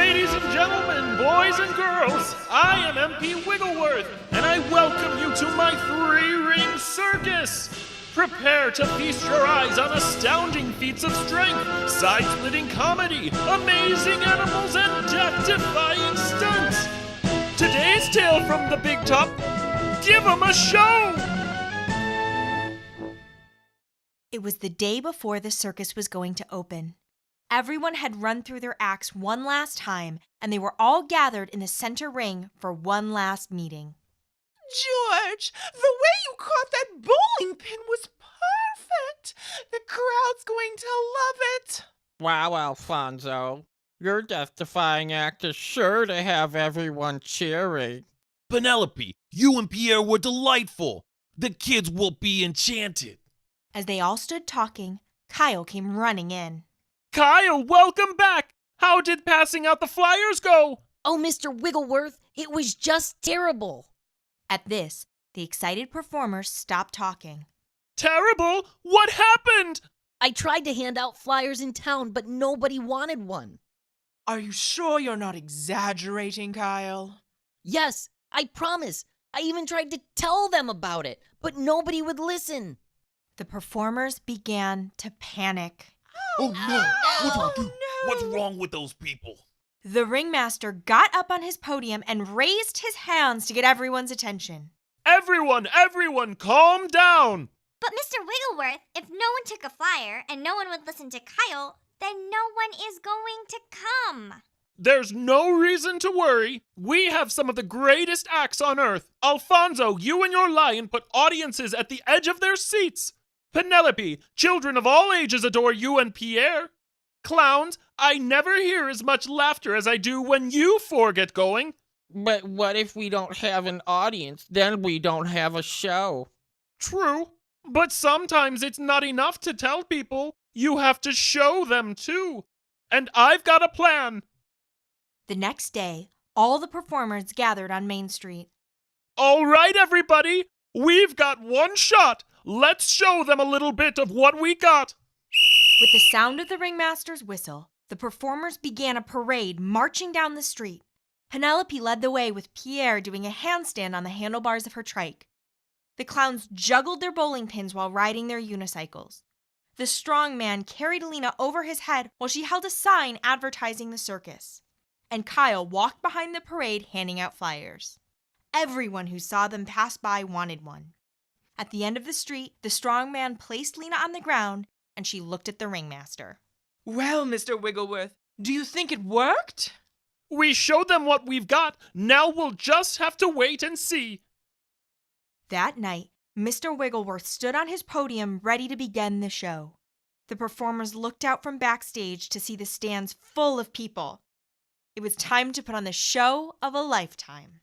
Ladies and gentlemen, boys and girls, I am MP Wiggleworth, and I welcome you to my three-ring circus. Prepare to feast your eyes on astounding feats of strength, side-splitting comedy, amazing animals, and death-defying stunts. Today's tale from the big top, give 'em a show! It was the day before the circus was going to open. Everyone had run through their acts one last time, and they were all gathered in the center ring for one last meeting. George, the way you caught that bowling pin was perfect. The crowd's going to love it. Wow, Alfonso. Your death-defying act is sure to have everyone cheering. Penelope, you and Pierre were delightful. The kids will be enchanted. As they all stood talking, Kyle came running in. Kyle, welcome back! How did passing out the flyers go? Oh, Mr. Wiggleworth, it was just terrible. At this, the excited performers stopped talking. Terrible? What happened? I tried to hand out flyers in town, but nobody wanted one. Are you sure you're not exaggerating, Kyle? Yes, I promise. I even tried to tell them about it, but nobody would listen. The performers began to panic. Oh no! What do we do? no. What's wrong with those people? The ringmaster got up on his podium and raised his hands to get everyone's attention. Everyone, calm down! But Mr. Wiggleworth, if no one took a flyer and no one would listen to Kyle, then no one is going to come. There's no reason to worry. We have some of the greatest acts on earth. Alfonso, you and your lion put audiences at the edge of their seats. Penelope, children of all ages adore you and Pierre. Clowns, I never hear as much laughter as I do when you four get going. But what if we don't have an audience? Then we don't have a show. True, but sometimes it's not enough to tell people. You have to show them too. And I've got a plan. The next day, all the performers gathered on Main Street. All right, everybody, we've got one shot. Let's show them a little bit of what we got. With the sound of the ringmaster's whistle, the performers began a parade marching down the street. Penelope led the way with Pierre doing a handstand on the handlebars of her trike. The clowns juggled their bowling pins while riding their unicycles. The strong man carried Lena over his head while she held a sign advertising the circus. And Kyle walked behind the parade handing out flyers. Everyone who saw them pass by wanted one. At the end of the street, the strong man placed Lena on the ground, and she looked at the ringmaster. Well, Mr. Wiggleworth, do you think it worked? We showed them what we've got. Now we'll just have to wait and see. That night, Mr. Wiggleworth stood on his podium ready to begin the show. The performers looked out from backstage to see the stands full of people. It was time to put on the show of a lifetime.